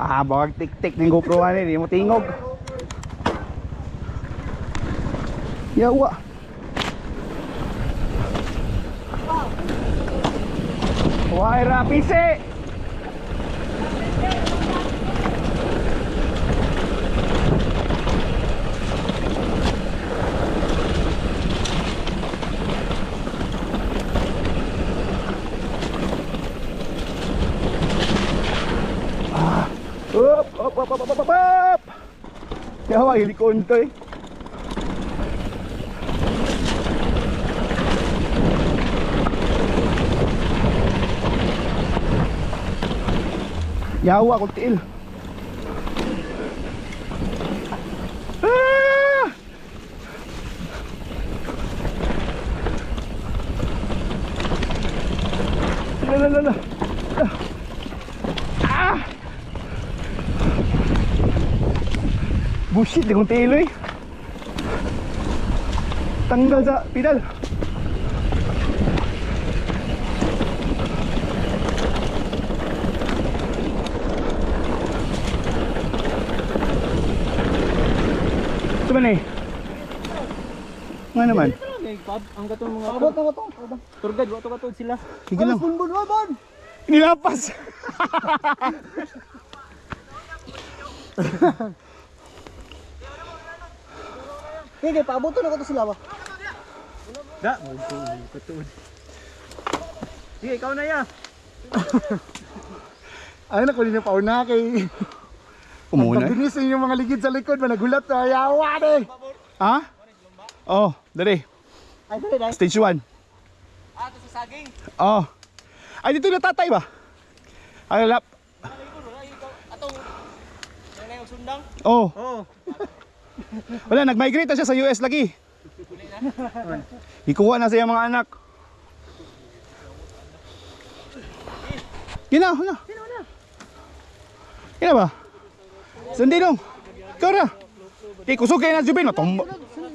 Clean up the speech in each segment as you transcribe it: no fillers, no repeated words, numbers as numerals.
Ah, bawag tik-tik ng GoPro ani, di mo tingog. Yawa. Why rapise? Up. Yawa, hilikon to eh. Yawa, kuntiil. Ah! Lala. Ah! Bullshit, di kong tilo eh. Tanggal sa pedal. Ito ba na eh? Nga naman. Ang gatong mga abot. Turgad, wato-wato sila. Sige lang. Bon. Nilapas. Sige, paabot na ko to sila ba? Da, tuod. Sige, ikaw na ya. Ay na, kunin yung pauna kay... Umuna eh. Pagbinis yung mga ligid sa likod, managulat na yawa eh. Ha? Oh, dali. Ay, dali. Stage 1. Ah, ito sa saging. Oh. Ay, dito natatay ba? Ay, lap. Atong, wala yung sundang? Oh. Oo. Wala, nag-migrate na siya sa US lagi. Ikuha na siya mga anak. Gina. Gina ba? Sandinong. Ikaw na. Kusog kayo na Jubin. Matombo.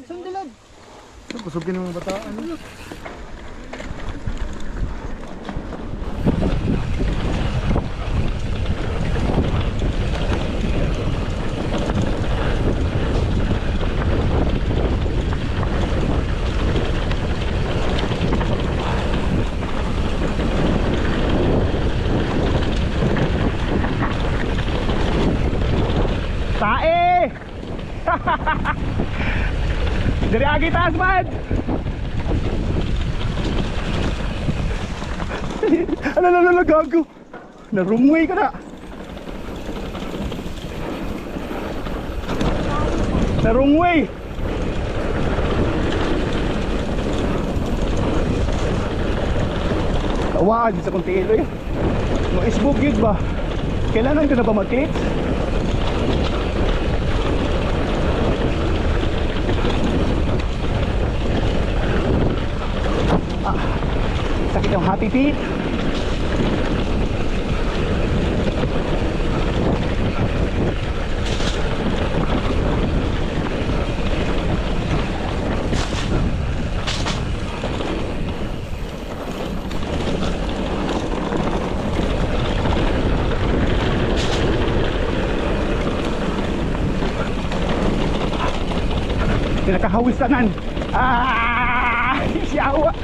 Sundilad. Kusugin ng mga bataan. Tae! Dari agi taas man! Ala, gago! Narumway ka na! Narumway! Tawaan sa kuntilo eh. Mga isbog yun ba? Kailangan ka na ba mag-clips? Sakit yung happy feet. Pinakahawisanan. Ah! Siyawa!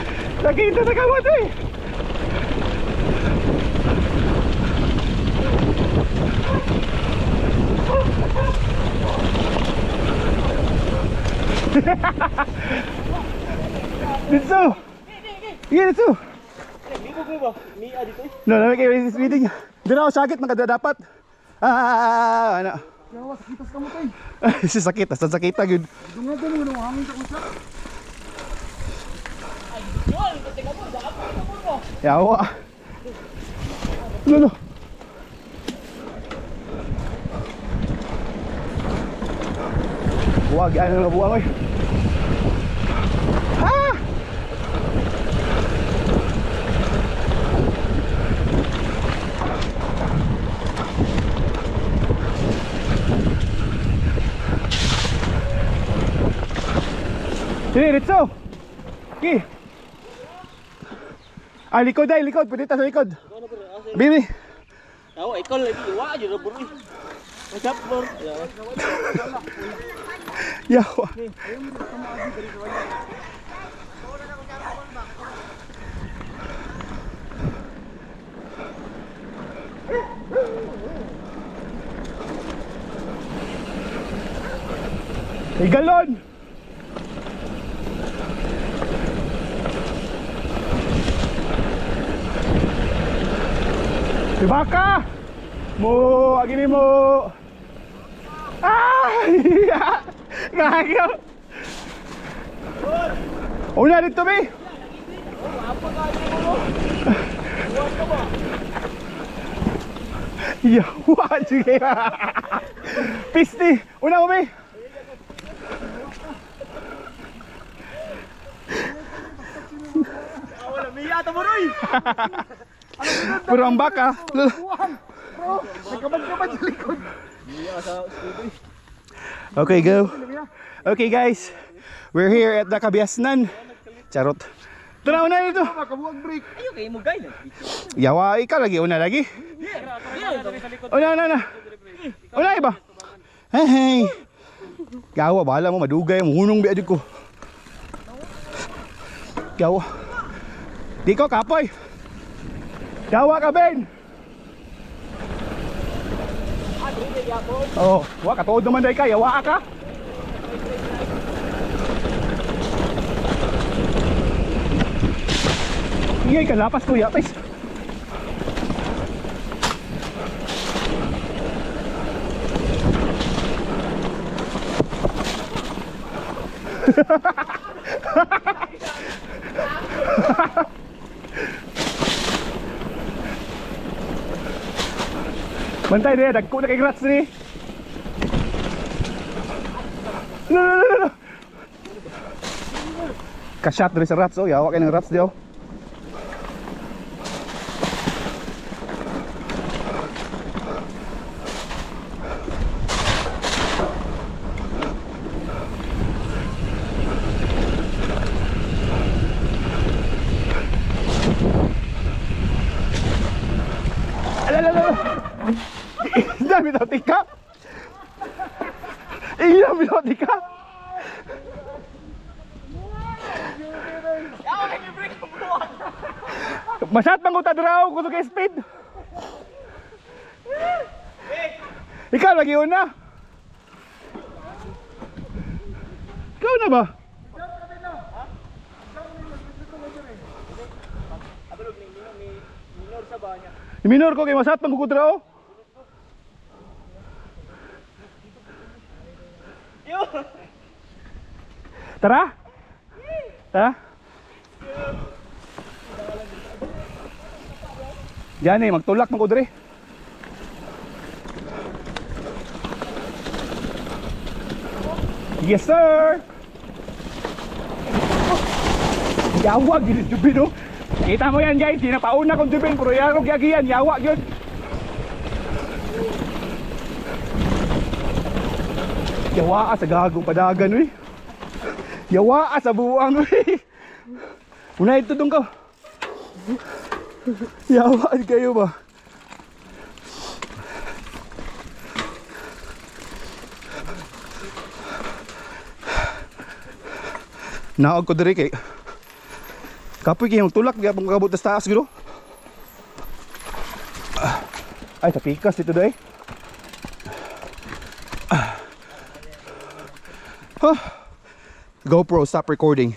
Nakita sa kamot eh! Dito! Iya dito! Bigog mo ba? Mia dito eh. No, namin kayo speeding. Doon ako sakit, nakadadapat. Ano? Yawa, sakitas ka mo tayo. Si sakit, nasa sakita yun. Dungagan mo nung hangin sa kusa. Yun, tingnan mo, dapat mo. Yawa. Lolo. Huwag, ano na buwang eh. Ah! Sige, Ritso! Okay. Ah, likod ay, likod. Pwede tayo sa likod. Bibi. Tahu ikaw lagi wa aja bro. Macam bro. Yawa. May galon. Si baka. Mo, agini mo. Ay! Ngagaw. Una dito, be. Yawa, sige. Pisti. Una mo, be. Wala miya to boroy. Pero ang baka. Bro, nagkabad-kabad sa likod. Okay, go. Okay, guys. We're here at the Kabiasnan. Charot. Tara, una dito. Makabuang break. Ayo kay mo gay. Yawa, ikaw lagi. Una lagi. Una. Una iba. Hey, hey. Yawa, bahala mo. Madugay. Munong biadid ko. Yawa. Di ko kapoy. Yawa ka, Ben. Oh, wa katuod naman day ka. Yawa ka. Ingay ka, lapas ko, yapis. Bantay deh, dagko na kay Grats ni. No. Kasyat dari sa Rats, oh. Yawa kayo ng Rats diyo. Dami daw tika. Dami daw tika. Masyat bang uta draw ko sa speed. Ikaw lagi una. Ikaw na ba? Minor ko kay masat bang kudraw. Tara? Diyan eh, magtulak mo ko dre. Yes sir! Yawa, gini Jubin oh. Kita mo yan guys, di na pauna kong Jubin, pero yarog yagiyan, yawa yun. Yawa sa gagong padagan, uy. Yawa sa buwang, uy. Una ito dong ka. Yawa kayo ba? Naog ko diri kay kapoy kay tulak di abang kabot sa taas guro. Ay sa pikas dito dai. GoPro, stop recording.